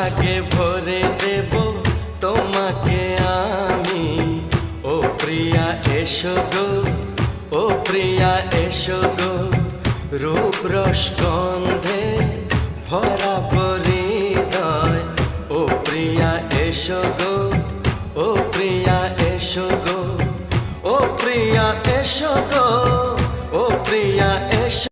সোহাগে ভরে দেব তোমাকে আমি। ও প্রিয়া এসো গো, ও প্রিয়া এসো গো, রূপ রস গন্ধে ভরা হৃদয়। ও প্রিয়া এসো গো, ও প্রিয়া এসো গো, ও প্রিয়া এসো গো।